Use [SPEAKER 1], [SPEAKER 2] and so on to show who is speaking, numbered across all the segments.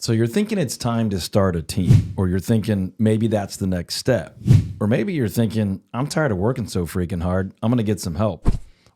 [SPEAKER 1] So you're thinking it's time to start a team, or you're thinking maybe that's the next step. Or maybe you're thinking, I'm tired of working so freaking hard. I'm going to get some help.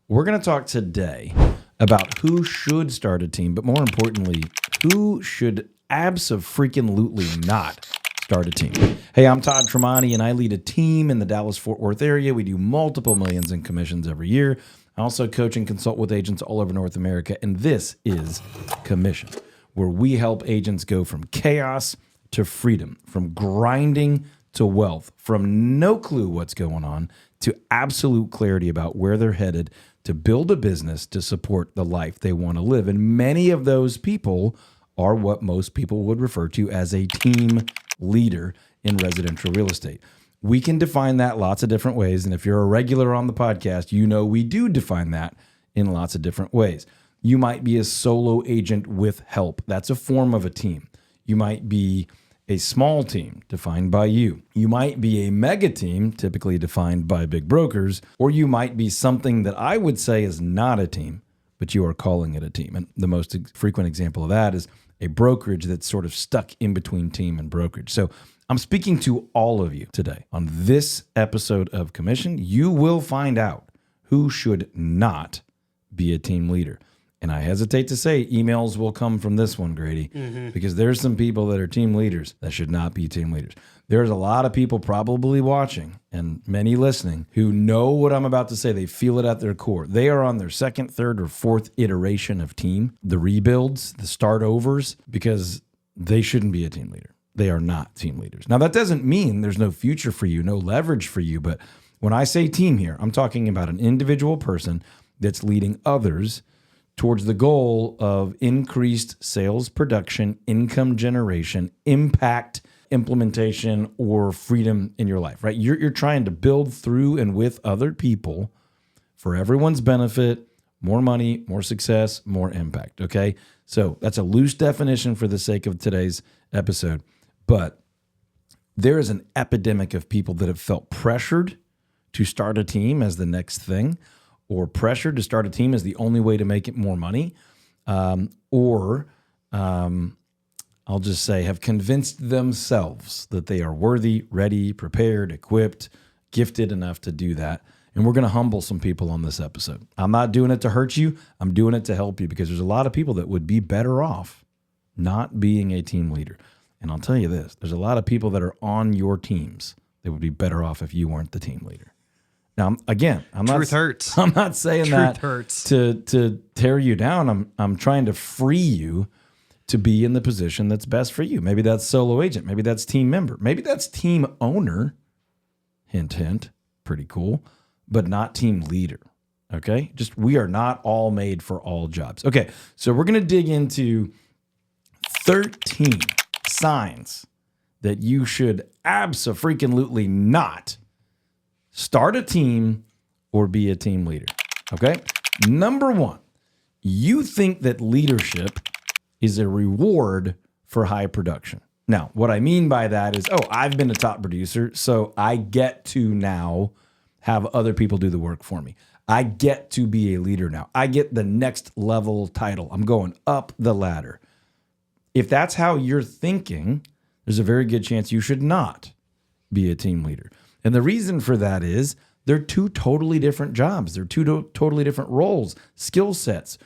[SPEAKER 1] We're going to talk today about who should start a team, but more importantly, who should abso-freaking-lutely not start a team. Hey, I'm 𝘞𝘳𝘯𝘨, and I lead a team in the Dallas-Fort Worth area. We do multiple millions in commissions every year. I also coach and consult with agents all over North America, and this is Commission, where we help agents go from chaos to freedom, from grinding to wealth, from no clue what's going on to absolute clarity about where they're headed to build a business to support the life they want to live. And many of those people are what most people would refer to as a team leader in residential real estate. We can define that lots of different ways. And if you're a regular on the podcast, you know we do define that in lots of different ways. You might be a solo agent with help. That's a form of a team. You might be a small team defined by you. You might be a mega team, typically defined by big brokers, or you might be something that I would say is not a team, but you are calling it a team. And the most frequent example of that is a brokerage that's sort of stuck in between team and brokerage. So I'm speaking to all of you today. On this episode of Commission, you will find out who should not be a team leader. And I hesitate to say emails will come from this one, Grady, because there's some people that are team leaders that should not be team leaders. There's a lot of people probably watching and many listening who know what I'm about to say. They feel it at their core. They are on their second, third, or fourth iteration of team, the rebuilds, the start overs, because they shouldn't be a team leader. They are not team leaders. Now, that doesn't mean there's no future for you, no leverage for you. But when I say team here, I'm talking about an individual person that's leading others towards the goal of increased sales production, income generation, impact, implementation, or freedom in your life, right? You're trying to build through and with other people for everyone's benefit, more money, more success, more impact, okay? So that's a loose definition for the sake of today's episode. But there is an epidemic of people that have felt pressured to start a team as the next thing, or pressured to start a team as the only way to make it more money, or I'll just say have convinced themselves that they are worthy, ready, prepared, equipped, gifted enough to do that. And we're going to humble some people on this episode. I'm not doing it to hurt you. I'm doing it to help you, because there's a lot of people that would be better off not being a team leader. And I'll tell you this, there's a lot of people that are on your teams that would be better off if you weren't the team leader. Now, again,
[SPEAKER 2] Truth hurts.
[SPEAKER 1] I'm not saying
[SPEAKER 2] Truth
[SPEAKER 1] that
[SPEAKER 2] hurts.
[SPEAKER 1] to tear you down. I'm trying to free you to be in the position that's best for you. Maybe that's solo agent. Maybe that's team member. Maybe that's team owner. Hint, hint. Pretty cool. But not team leader. Okay? Just we are not all made for all jobs. Okay, so we're going to dig into 13 signs that you should abso-freaking-lutely not start a team or be a team leader, okay? Number one, you think that leadership is a reward for high production. Now, what I mean by that is, I've been a top producer, so I get to now have other people do the work for me. I get to be a leader now. I get the next level title. I'm going up the ladder. If that's how you're thinking, there's a very good chance you should not be a team leader. And the reason for that is they're two totally different jobs. They're two totally different roles, skill sets,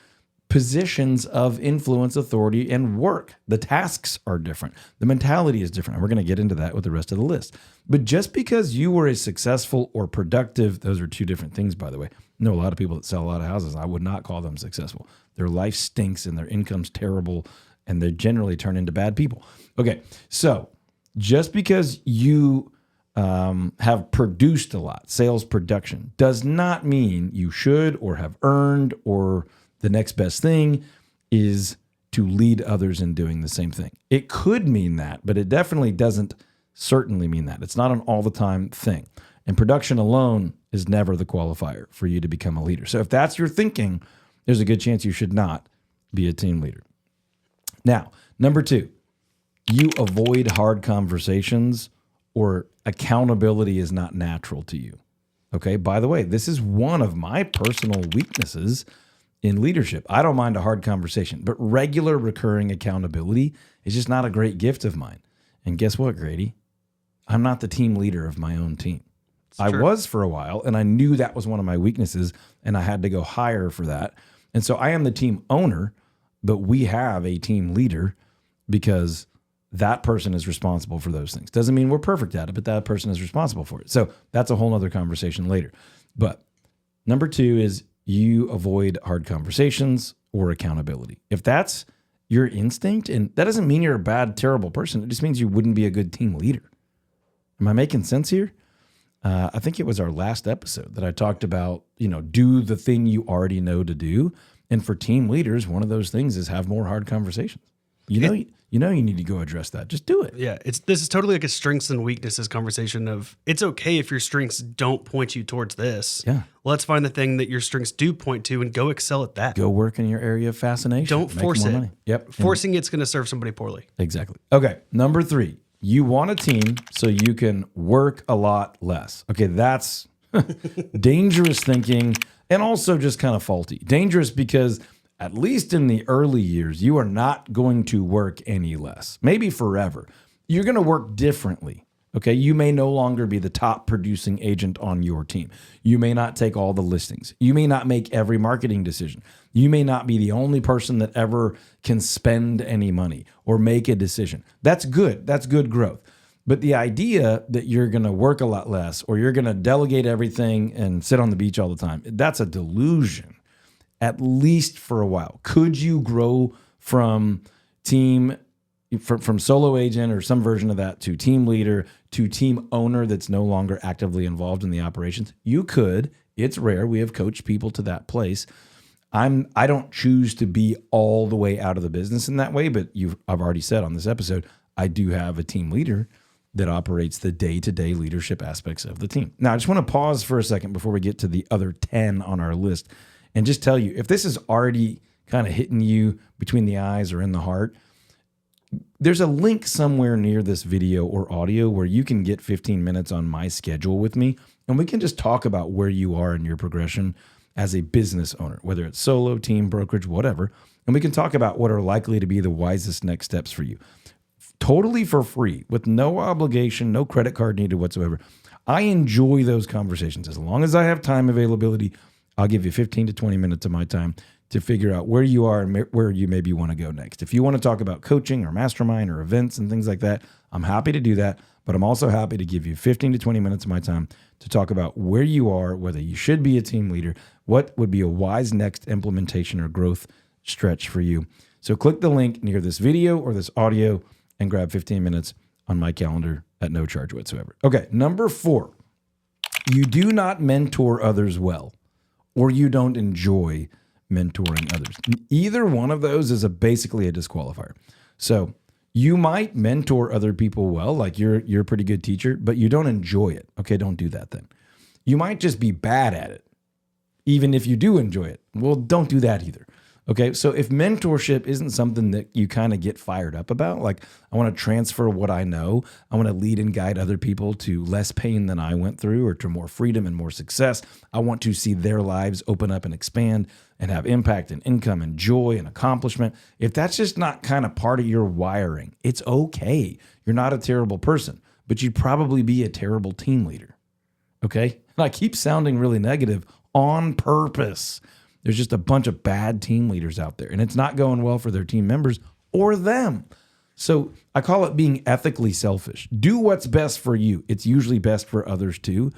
[SPEAKER 1] positions of influence, authority, and work. The tasks are different. The mentality is different. And we're going to get into that with the rest of the list. But just because you were a successful or productive, those are two different things, by the way. I know a lot of people that sell a lot of houses. I would not call them successful. Their life stinks and their income's terrible, and they generally turn into bad people. Okay, so just because you have produced a lot, sales production, does not mean you should or have earned, or the next best thing is to lead others in doing the same thing. It could mean that, but it definitely doesn't certainly mean that. It's not an all the time thing. And production alone is never the qualifier for you to become a leader. So if that's your thinking, there's a good chance you should not be a team leader. Now, number two, you avoid hard conversations, or accountability is not natural to you. Okay, by the way, this is one of my personal weaknesses in leadership. I don't mind a hard conversation, but regular recurring accountability is just not a great gift of mine. And guess what, Grady? I'm not the team leader of my own team. I was for a while, and I knew that was one of my weaknesses, and I had to go higher for that. And so I am the team owner, but we have a team leader because that person is responsible for those things. Doesn't mean we're perfect at it, but that person is responsible for it. So that's a whole nother conversation later. But number 2 is you avoid hard conversations or accountability. If that's your instinct, and that doesn't mean you're a bad, terrible person. It just means you wouldn't be a good team leader. Am I making sense here? I think it was our last episode that I talked about, do the thing you already know to do. And for team leaders, one of those things is have more hard conversations. You need to go address that. Just do it.
[SPEAKER 2] Yeah, this is totally like a strengths and weaknesses conversation of it's okay if your strengths don't point you towards this.
[SPEAKER 1] Yeah.
[SPEAKER 2] Let's find the thing that your strengths do point to and go excel at that.
[SPEAKER 1] Go work in your area of fascination.
[SPEAKER 2] Don't force it.
[SPEAKER 1] Money. Yep.
[SPEAKER 2] Forcing it's going to serve somebody poorly.
[SPEAKER 1] Exactly. Okay. Number 3, you want a team so you can work a lot less. Okay, that's dangerous thinking and also just kind of faulty. Dangerous because at least in the early years, you are not going to work any less. Maybe forever. You're going to work differently. Okay, you may no longer be the top producing agent on your team. You may not take all the listings. You may not make every marketing decision. You may not be the only person that ever can spend any money or make a decision. That's good. That's good growth. But the idea that you're going to work a lot less or you're going to delegate everything and sit on the beach all the time, that's a delusion, at least for a while. Could you grow from solo agent or some version of that to team leader to team owner that's no longer actively involved in the operations? You could. It's rare. We have coached people to that place. I don't choose to be all the way out of the business in that way, but I've already said on this episode, I do have a team leader that operates the day-to-day leadership aspects of the team. Now, I just want to pause for a second before we get to the other 10 on our list and just tell you, if this is already kind of hitting you between the eyes or in the heart, there's a link somewhere near this video or audio where you can get 15 minutes on my schedule with me, and we can just talk about where you are in your progression as a business owner, whether it's solo, team, brokerage, whatever, and we can talk about what are likely to be the wisest next steps for you. Totally for free, with no obligation, no credit card needed whatsoever. I enjoy those conversations. As long as I have time availability, I'll give you 15 to 20 minutes of my time to figure out where you are and where you maybe want to go next. If you want to talk about coaching or mastermind or events and things like that, I'm happy to do that. But I'm also happy to give you 15 to 20 minutes of my time to talk about where you are, whether you should be a team leader, what would be a wise next implementation or growth stretch for you. So click the link near this video or this audio and grab 15 minutes on my calendar at no charge whatsoever. Okay, number 4, you do not mentor others well, or you don't enjoy mentoring others. Either one of those is basically a disqualifier. So you might mentor other people well, like you're a pretty good teacher, but you don't enjoy it. Okay, don't do that then. You might just be bad at it, even if you do enjoy it. Well, don't do that either. Okay, so if mentorship isn't something that you kind of get fired up about, like I want to transfer what I know, I want to lead and guide other people to less pain than I went through or to more freedom and more success. I want to see their lives open up and expand and have impact and income and joy and accomplishment. If that's just not kind of part of your wiring, it's okay. You're not a terrible person, but you'd probably be a terrible team leader. Okay, and I keep sounding really negative on purpose. There's just a bunch of bad team leaders out there, and it's not going well for their team members or them. So I call it being ethically selfish. Do what's best for you. It's usually best for others too.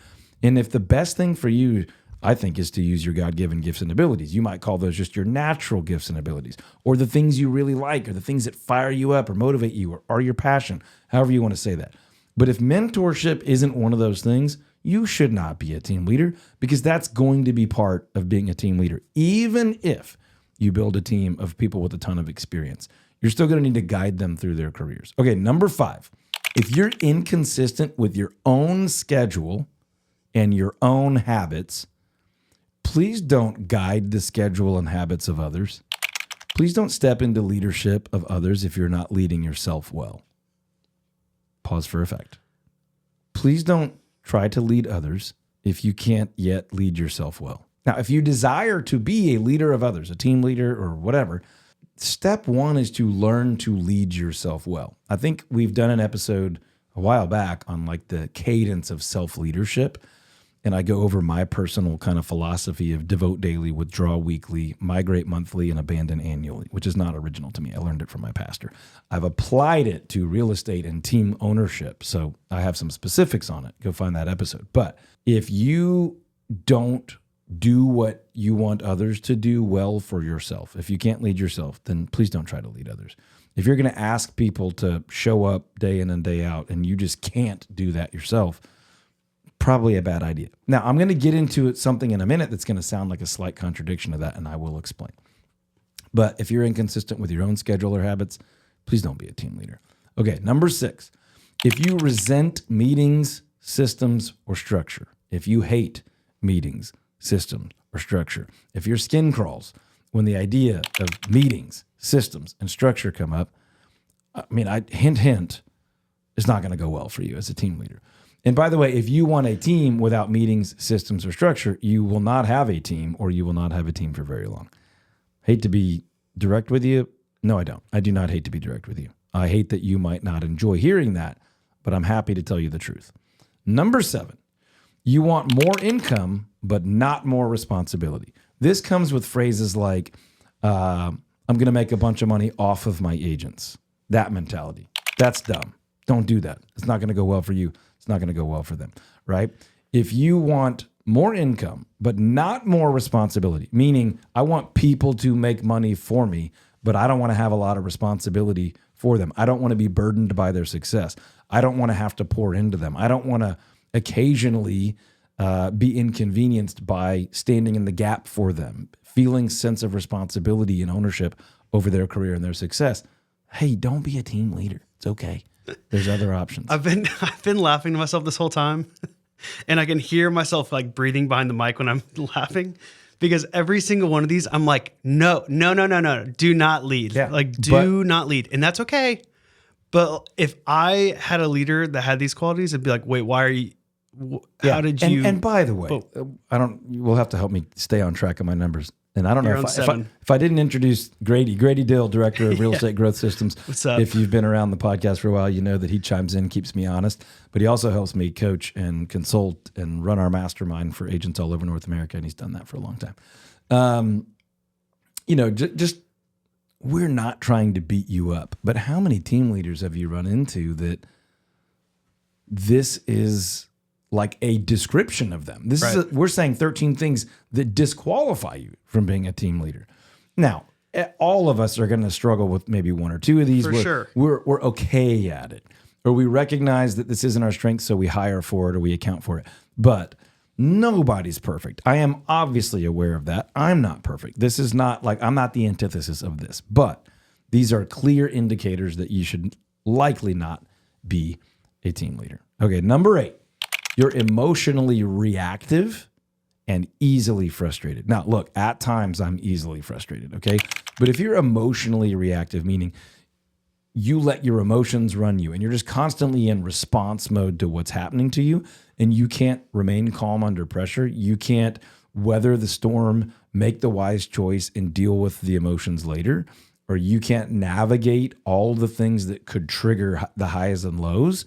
[SPEAKER 1] And if the best thing for you, I think, is to use your God-given gifts and abilities, you might call those just your natural gifts and abilities, or the things you really like, or the things that fire you up or motivate you, or are your passion, however you want to say that. But if mentorship isn't one of those things, you should not be a team leader, because that's going to be part of being a team leader. Even if you build a team of people with a ton of experience, you're still going to need to guide them through their careers. Okay, number 5, if you're inconsistent with your own schedule and your own habits, please don't guide the schedule and habits of others. Please don't step into leadership of others if you're not leading yourself well. Pause for effect. Please don't try to lead others if you can't yet lead yourself well. Now, if you desire to be a leader of others, a team leader or whatever, step one is to learn to lead yourself well. I think we've done an episode a while back on like the cadence of self-leadership. And I go over my personal kind of philosophy of devote daily, withdraw weekly, migrate monthly, and abandon annually, which is not original to me. I learned it from my pastor. I've applied it to real estate and team ownership. So I have some specifics on it. Go find that episode. But if you don't do what you want others to do well for yourself, if you can't lead yourself, then please don't try to lead others. If you're going to ask people to show up day in and day out and you just can't do that yourself, probably a bad idea. Now, I'm going to get into something in a minute that's going to sound like a slight contradiction to that, and I will explain. But if you're inconsistent with your own schedule or habits, please don't be a team leader. Okay, number 6. If you resent meetings, systems, or structure, if you hate meetings, systems, or structure, if your skin crawls when the idea of meetings, systems, and structure come up, hint, it's not going to go well for you as a team leader. And by the way, if you want a team without meetings, systems, or structure, you will not have a team, or you will not have a team for very long. Hate to be direct with you. No, I don't. I do not hate to be direct with you. I hate that you might not enjoy hearing that, but I'm happy to tell you the truth. Number 7, you want more income, but not more responsibility. This comes with phrases like, I'm going to make a bunch of money off of my agents. That mentality. That's dumb. Don't do that. It's not going to go well for you. It's not going to go well for them, right? If you want more income, but not more responsibility, meaning I want people to make money for me, but I don't want to have a lot of responsibility for them. I don't want to be burdened by their success. I don't want to have to pour into them. I don't want to occasionally be inconvenienced by standing in the gap for them, feeling sense of responsibility and ownership over their career and their success. Hey, don't be a team leader. It's okay. There's other options.
[SPEAKER 2] I've been laughing to myself this whole time, and I can hear myself like breathing behind the mic when I'm laughing, because every single one of these, I'm like, no, do not lead.
[SPEAKER 1] Yeah,
[SPEAKER 2] do not lead, and that's okay. But if I had a leader that had these qualities, it'd be like, wait, why are you? How did you?
[SPEAKER 1] And by the way, You'll have to help me stay on track of my numbers. And I don't know if I didn't introduce Grady Dill, Director of Real Estate Growth Systems.
[SPEAKER 2] What's up?
[SPEAKER 1] If you've been around the podcast for a while, you know that he chimes in, keeps me honest, but he also helps me coach and consult and run our mastermind for agents all over North America. And he's done that for a long time. Just we're not trying to beat you up, but how many team leaders have you run into that this is like a description of them? We're saying 13 things that disqualify you from being a team leader. Now, all of us are going to struggle with maybe one or two of these.
[SPEAKER 2] Sure.
[SPEAKER 1] We're okay at it, or we recognize that this isn't our strength, so we hire for it or we account for it. But nobody's perfect. I am obviously aware of that. I'm not perfect. This is not like I'm not the antithesis of this, but these are clear indicators that you should likely not be a team leader. Okay, number 8. You're emotionally reactive and easily frustrated. Now, look, at times I'm easily frustrated, okay? But if you're emotionally reactive, meaning you let your emotions run you and you're just constantly in response mode to what's happening to you, and you can't remain calm under pressure, you can't weather the storm, make the wise choice, and deal with the emotions later, or you can't navigate all the things that could trigger the highs and lows,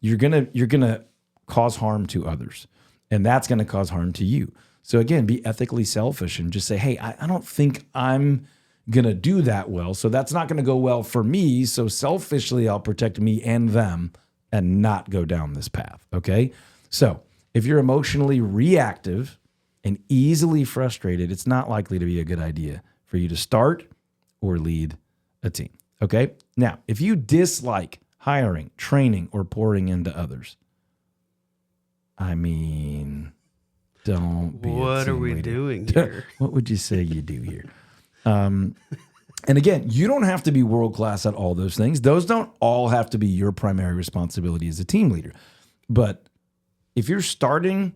[SPEAKER 1] you're gonna cause harm to others, and that's going to cause harm to you. So again, be ethically selfish and just say, hey, I don't think I'm going to do that well, so that's not going to go well for me, so selfishly I'll protect me and them and not go down this path, okay? So if you're emotionally reactive and easily frustrated, it's not likely to be a good idea for you to start or lead a team, okay? Now, if you dislike hiring, training, or pouring into others, don't be.
[SPEAKER 2] What are we doing here?
[SPEAKER 1] What would you say you do here? And again, you don't have to be world-class at all those things. Those don't all have to be your primary responsibility as a team leader. But if you're starting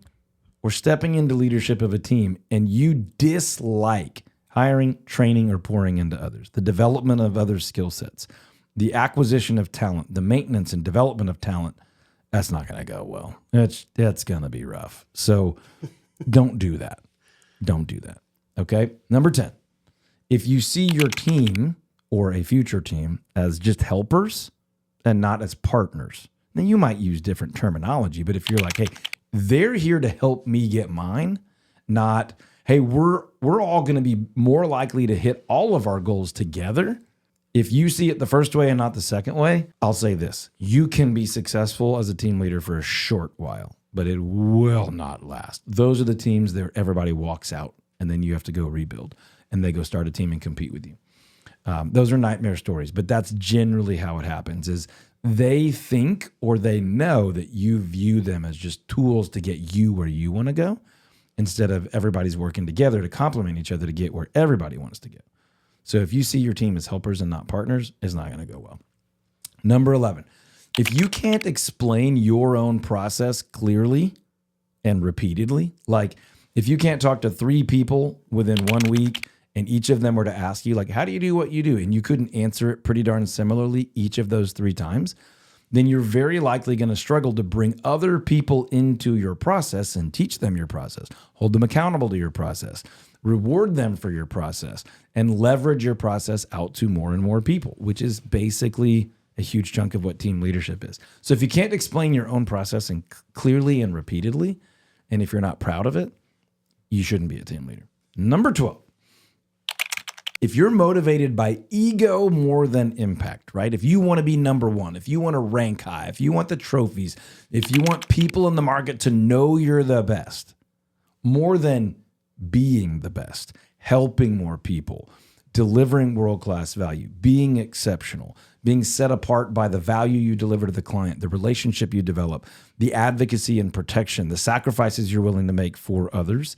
[SPEAKER 1] or stepping into leadership of a team and you dislike hiring, training, or pouring into others, the development of other skill sets, the acquisition of talent, the maintenance and development of talent, that's not going to go well. That's going to be rough. So don't do that. Don't do that. Okay. Number 10, if you see your team or a future team as just helpers and not as partners, then you might use different terminology. But if you're like, hey, they're here to help me get mine, not, hey, we're all going to be more likely to hit all of our goals together. If you see it the first way and not the second way, I'll say this. You can be successful as a team leader for a short while, but it will not last. Those are the teams that everybody walks out and then you have to go rebuild and they go start a team and compete with you. Those are nightmare stories, but that's generally how it happens is they think or they know that you view them as just tools to get you where you want to go instead of everybody's working together to complement each other to get where everybody wants to go. So if you see your team as helpers and not partners, it's not going to go well. Number 11, if you can't explain your own process clearly and repeatedly, like if you can't talk to 3 people within 1 week and each of them were to ask you, like, how do you do what you do? And you couldn't answer it pretty darn similarly each of those 3 times, then you're very likely going to struggle to bring other people into your process and teach them your process, hold them accountable to your process, reward them for your process, and leverage your process out to more and more people, which is basically a huge chunk of what team leadership is. So if you can't explain your own process and clearly and repeatedly, and if you're not proud of it, you shouldn't be a team leader. Number 12. If you're motivated by ego more than impact, right? If you want to be number 1, if you want to rank high, if you want the trophies, if you want people in the market to know you're the best, more than being the best, helping more people, delivering world-class value, being exceptional, being set apart by the value you deliver to the client, the relationship you develop, the advocacy and protection, the sacrifices you're willing to make for others,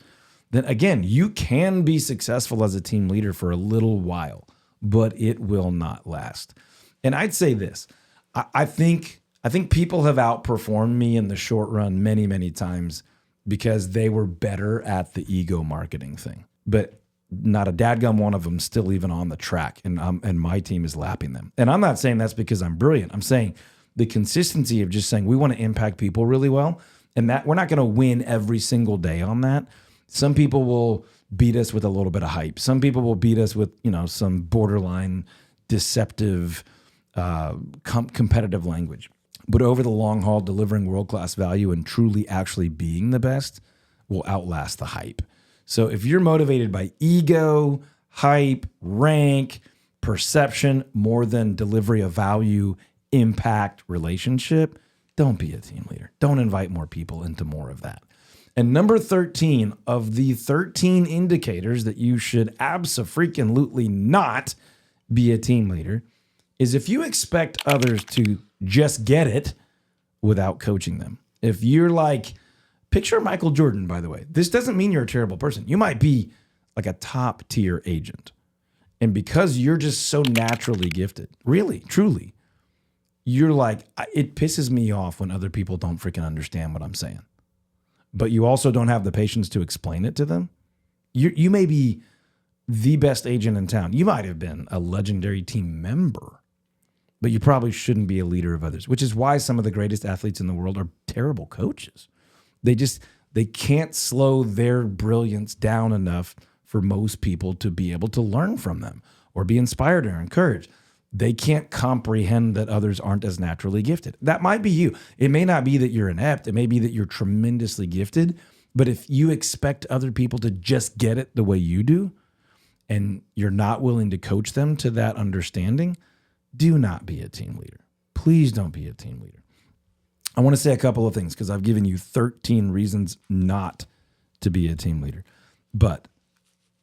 [SPEAKER 1] then again, you can be successful as a team leader for a little while, but it will not last. And I'd say this, I think people have outperformed me in the short run many, many times because they were better at the ego marketing thing. But not a dadgum one of them still even on the track, and my team is lapping them. And I'm not saying that's because I'm brilliant. I'm saying the consistency of just saying we want to impact people really well, and that we're not going to win every single day on that. Some people will beat us with a little bit of hype. Some people will beat us with, some borderline deceptive, competitive language. But over the long haul, delivering world-class value and truly actually being the best will outlast the hype. So if you're motivated by ego, hype, rank, perception, more than delivery of value, impact, relationship, don't be a team leader. Don't invite more people into more of that. And number 13 of the 13 indicators that you should abso-freaking-lutely not be a team leader is if you expect others to just get it without coaching them. If you're like, picture Michael Jordan, by the way. This doesn't mean you're a terrible person. You might be like a top tier agent. And because you're just so naturally gifted, really, truly, you're like, it pisses me off when other people don't freaking understand what I'm saying. But you also don't have the patience to explain it to them. You may be the best agent in town. You might have been a legendary team member, but you probably shouldn't be a leader of others, which is why some of the greatest athletes in the world are terrible coaches. They can't slow their brilliance down enough for most people to be able to learn from them or be inspired or encouraged. They can't comprehend that others aren't as naturally gifted. That might be you. It may not be that you're inept. It may be that you're tremendously gifted. But if you expect other people to just get it the way you do, and you're not willing to coach them to that understanding, do not be a team leader. Please don't be a team leader. I want to say a couple of things because I've given you 13 reasons not to be a team leader. But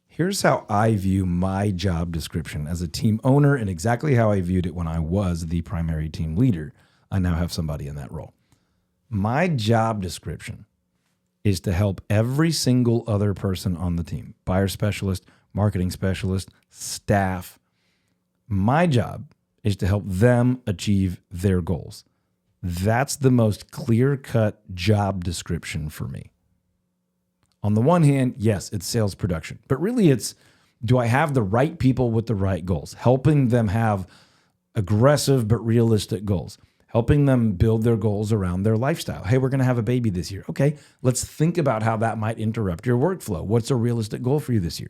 [SPEAKER 1] here's how I view my job description as a team owner and exactly how I viewed it when I was the primary team leader. I now have somebody in that role. My job description is to help every single other person on the team, buyer specialist, marketing specialist, staff. My job is to help them achieve their goals. That's the most clear-cut job description for me. On the one hand, yes, it's sales production, but really it's, do I have the right people with the right goals, helping them have aggressive but realistic goals, helping them build their goals around their lifestyle. Hey, we're going to have a baby this year. Okay, let's think about how that might interrupt your workflow. What's a realistic goal for you this year?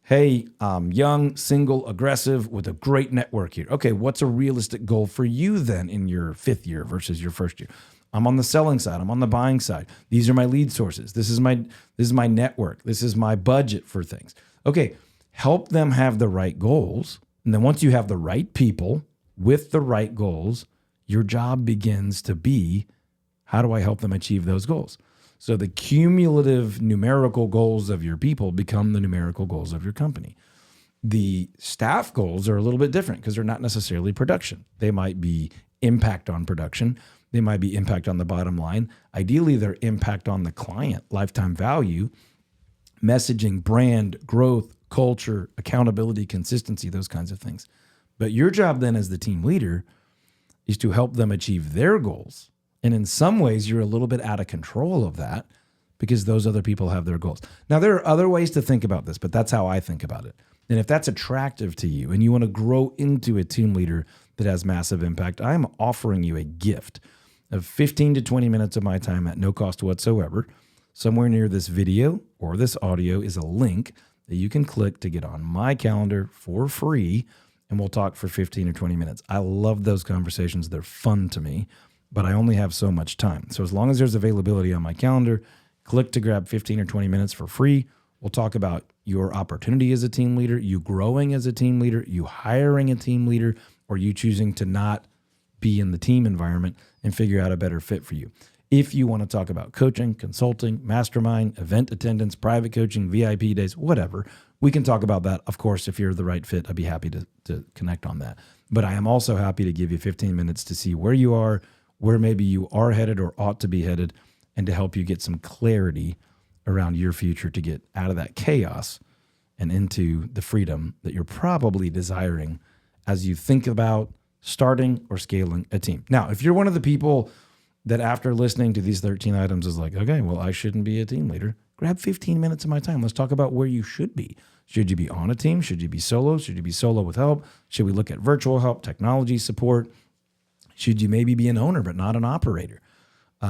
[SPEAKER 1] Hey, I'm young, single, aggressive, with a great network here. Okay, what's a realistic goal for you then in your 5th year versus your 1st year? I'm on the selling side. I'm on the buying side. These are my lead sources. This is my network. This is my budget for things. Okay, help them have the right goals. And then once you have the right people with the right goals, your job begins to be, how do I help them achieve those goals? So the cumulative numerical goals of your people become the numerical goals of your company. The staff goals are a little bit different because they're not necessarily production. They might be impact on production. They might be impact on the bottom line. Ideally, they're impact on the client, lifetime value, messaging, brand, growth, culture, accountability, consistency, those kinds of things. But your job then as the team leader is to help them achieve their goals. And in some ways, you're a little bit out of control of that because those other people have their goals. Now, there are other ways to think about this, but that's how I think about it. And if that's attractive to you and you want to grow into a team leader that has massive impact, I'm offering you a gift of 15 to 20 minutes of my time at no cost whatsoever. Somewhere near this video or this audio is a link that you can click to get on my calendar for free, and we'll talk for 15 or 20 minutes. I love those conversations. They're fun to me, but I only have so much time. So as long as there's availability on my calendar, click to grab 15 or 20 minutes for free. We'll talk about your opportunity as a team leader, you growing as a team leader, you hiring a team leader, or you choosing to not be in the team environment and figure out a better fit for you. If you want to talk about coaching, consulting, mastermind, event attendance, private coaching, VIP days, whatever, we can talk about that. Of course, if you're the right fit, I'd be happy to connect on that. But I am also happy to give you 15 minutes to see where you are, where maybe you are headed or ought to be headed, and to help you get some clarity around your future to get out of that chaos and into the freedom that you're probably desiring as you think about starting or scaling a team. Now, if you're one of the people that after listening to these 13 items is like, okay, well, I shouldn't be a team leader, grab 15 minutes of my time. Let's talk about where you should be. Should you be on a team? Should you be solo? Should you be solo with help? Should we look at virtual help, technology support? Should you maybe be an owner but not an operator?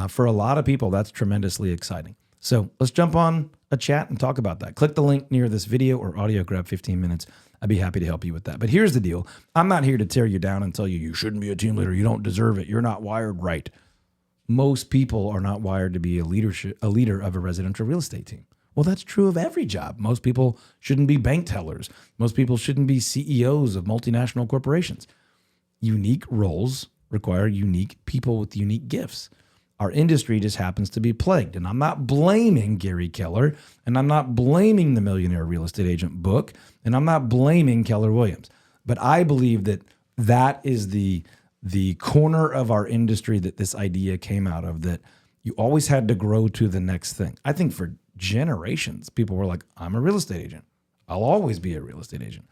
[SPEAKER 1] For a lot of people, that's tremendously exciting. So let's jump on a chat and talk about that. Click the link near this video or audio, grab 15 minutes. I'd be happy to help you with that. But here's the deal. I'm not here to tear you down and tell you you shouldn't be a team leader. You don't deserve it. You're not wired right. Most people are not wired to be a leader of a residential real estate team. Well, that's true of every job. Most people shouldn't be bank tellers. Most people shouldn't be CEOs of multinational corporations. Unique roles require unique people with unique gifts. Our industry just happens to be plagued. And I'm not blaming Gary Keller, and I'm not blaming the Millionaire Real Estate Agent book, and I'm not blaming Keller Williams. But I believe that that is the corner of our industry that this idea came out of, that you always had to grow to the next thing. I think for generations, people were like, I'm a real estate agent. I'll always be a real estate agent.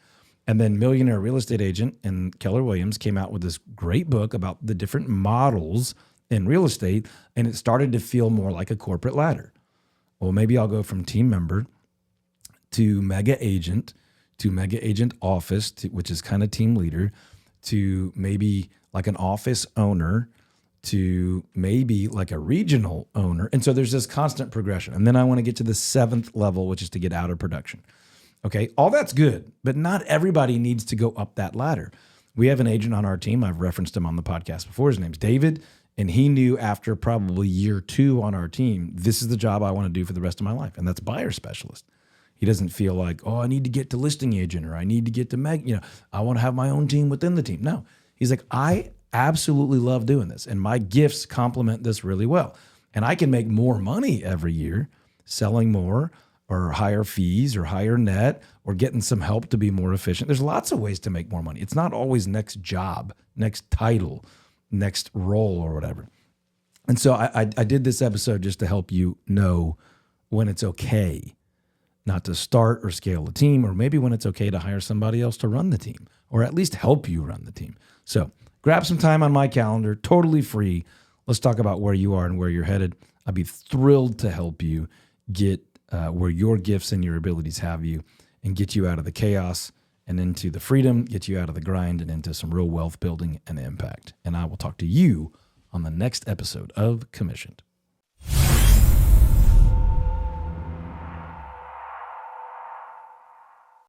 [SPEAKER 1] And then Millionaire Real Estate Agent and Keller Williams came out with this great book about the different models in real estate, and it started to feel more like a corporate ladder. Well, maybe I'll go from team member to mega agent office, which is kind of team leader, to maybe like an office owner, to maybe like a regional owner. And so there's this constant progression. And then I want to get to the 7th level, which is to get out of production. Okay, all that's good, but not everybody needs to go up that ladder. We have an agent on our team. I've referenced him on the podcast before. His name's David. And he knew after probably year 2 on our team, this is the job I want to do for the rest of my life. And that's buyer specialist. He doesn't feel like, oh, I need to get to listing agent, or I need to get to I want to have my own team within the team. No, he's like, I absolutely love doing this. And my gifts complement this really well. And I can make more money every year selling more, or higher fees, or higher net, or getting some help to be more efficient. There's lots of ways to make more money. It's not always next job, next title, next role, or whatever. And so I did this episode just to help you know when it's okay not to start or scale a team, or maybe when it's okay to hire somebody else to run the team, or at least help you run the team. So grab some time on my calendar, totally free. Let's talk about where you are and where you're headed. I'd be thrilled to help you get where your gifts and your abilities have you, and get you out of the chaos and into the freedom, get you out of the grind and into some real wealth building and impact. And I will talk to you on the next episode of Commissioned.